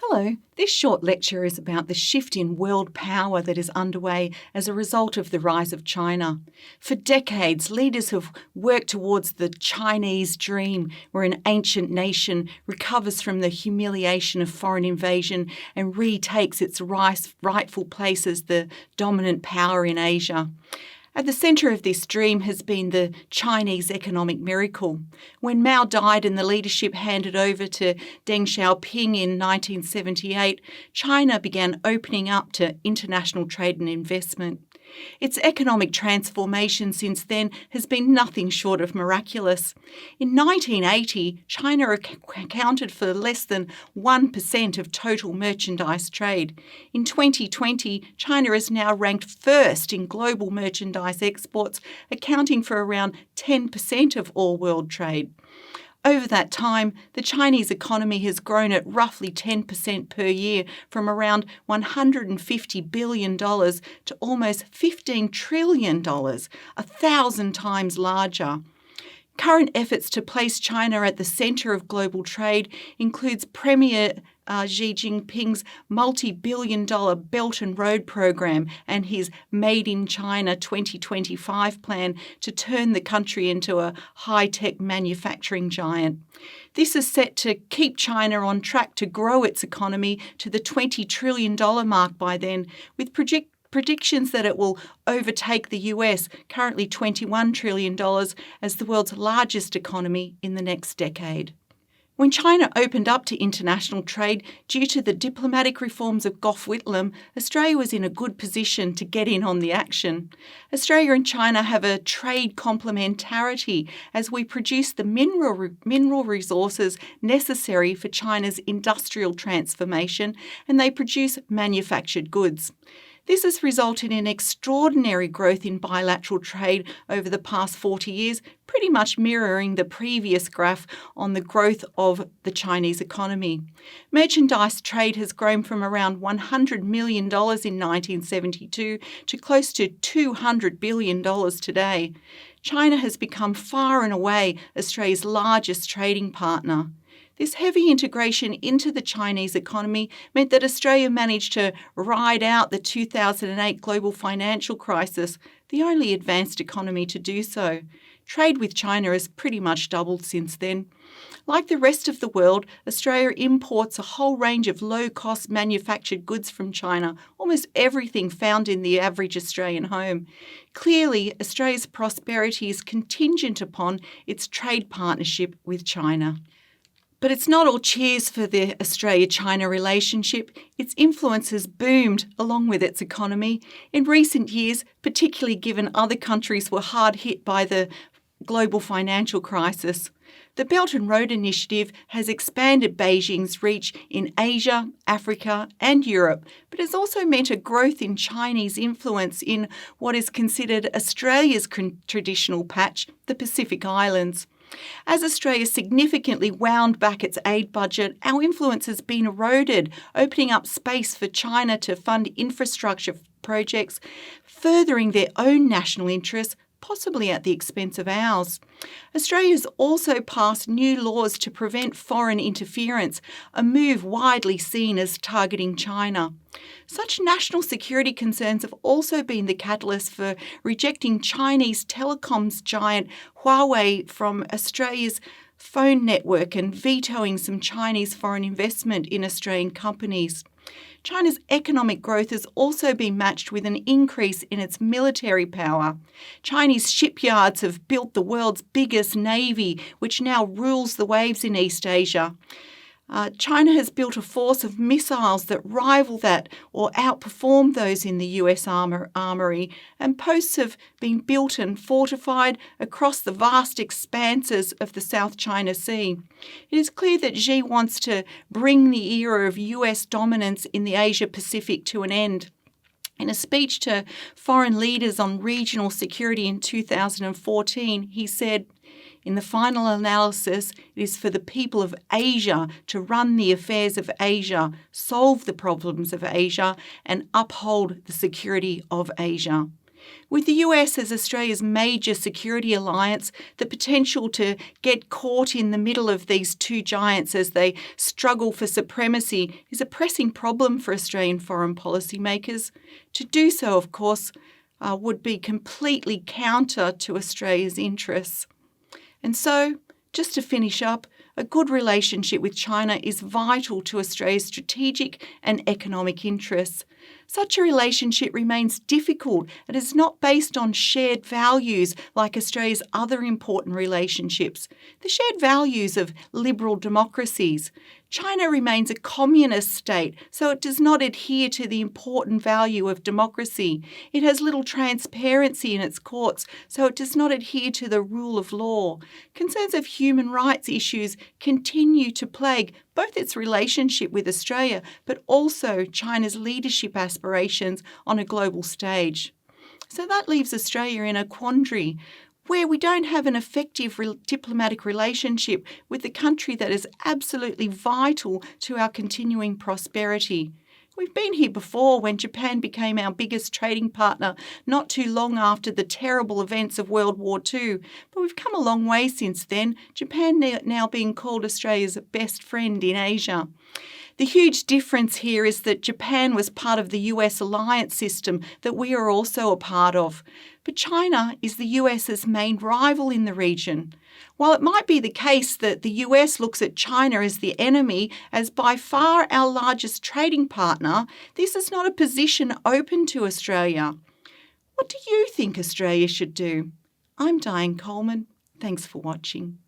Hello, this short lecture is about the shift in world power that is underway as a result of the rise of China. For decades, leaders have worked towards the Chinese dream, where an ancient nation recovers from the humiliation of foreign invasion and retakes its rightful place as the dominant power in Asia. At the centre of this dream has been the Chinese economic miracle. When Mao died and the leadership handed over to Deng Xiaoping in 1978, China began opening up to international trade and investment. Its economic transformation since then has been nothing short of miraculous. In 1980, China accounted for less than 1% of total merchandise trade. In 2020, China is now ranked first in global merchandise exports, accounting for around 10% of all world trade. Over that time, the Chinese economy has grown at roughly 10% per year, from around $150 billion to almost $15 trillion, 1,000 times larger. Current efforts to place China at the centre of global trade includes Premier Xi Jinping's multi-billion-dollar Belt and Road program and his Made in China 2025 plan to turn the country into a high-tech manufacturing giant. This is set to keep China on track to grow its economy to the $20 trillion mark by then, with predictions that it will overtake the US, currently $21 trillion, as the world's largest economy in the next decade. When China opened up to international trade due to the diplomatic reforms of Gough Whitlam, Australia was in a good position to get in on the action. Australia and China have a trade complementarity as we produce the mineral resources necessary for China's industrial transformation, and they produce manufactured goods. This has resulted in extraordinary growth in bilateral trade over the past 40 years, pretty much mirroring the previous graph on the growth of the Chinese economy. Merchandise trade has grown from around $100 million in 1972 to close to $200 billion today. China has become far and away Australia's largest trading partner. This heavy integration into the Chinese economy meant that Australia managed to ride out the 2008 global financial crisis, the only advanced economy to do so. Trade with China has pretty much doubled since then. Like the rest of the world, Australia imports a whole range of low-cost manufactured goods from China, almost everything found in the average Australian home. Clearly, Australia's prosperity is contingent upon its trade partnership with China. But it's not all cheers for the Australia-China relationship. Its influence has boomed along with its economy. In recent years, particularly given other countries were hard hit by the global financial crisis, the Belt and Road Initiative has expanded Beijing's reach in Asia, Africa and Europe, but has also meant a growth in Chinese influence in what is considered Australia's traditional patch, the Pacific Islands. As Australia significantly wound back its aid budget, our influence has been eroded, opening up space for China to fund infrastructure projects, furthering their own national interests, possibly at the expense of ours. Australia has also passed new laws to prevent foreign interference, a move widely seen as targeting China. Such national security concerns have also been the catalyst for rejecting Chinese telecoms giant Huawei from Australia's phone network and vetoing some Chinese foreign investment in Australian companies. China's economic growth has also been matched with an increase in its military power. Chinese shipyards have built the world's biggest navy, which now rules the waves in East Asia. China has built a force of missiles that rival that or outperform those in the US armory, and posts have been built and fortified across the vast expanses of the South China Sea. It is clear that Xi wants to bring the era of US dominance in the Asia-Pacific to an end. In a speech to foreign leaders on regional security in 2014, he said, "In the final analysis, it is for the people of Asia to run the affairs of Asia, solve the problems of Asia, and uphold the security of Asia." With the US as Australia's major security alliance, the potential to get caught in the middle of these two giants as they struggle for supremacy is a pressing problem for Australian foreign policy makers. To do so, of course, would be completely counter to Australia's interests. And so, just to finish up, a good relationship with China is vital to Australia's strategic and economic interests. Such a relationship remains difficult and is not based on shared values like Australia's other important relationships, the shared values of liberal democracies. China remains a communist state, so it does not adhere to the important value of democracy. It has little transparency in its courts, so it does not adhere to the rule of law. Concerns of human rights issues continue to plague both its relationship with Australia, but also China's leadership aspirations on a global stage. So that leaves Australia in a quandary where we don't have an effective diplomatic relationship with the country that is absolutely vital to our continuing prosperity. We've been here before when Japan became our biggest trading partner not too long after the terrible events of World War II, but we've come a long way since then, Japan now being called Australia's best friend in Asia. The huge difference here is that Japan was part of the US alliance system that we are also a part of. But China is the US's main rival in the region. While it might be the case that the US looks at China as the enemy, as by far our largest trading partner, this is not a position open to Australia. What do you think Australia should do? I'm Diane Colman. Thanks for watching.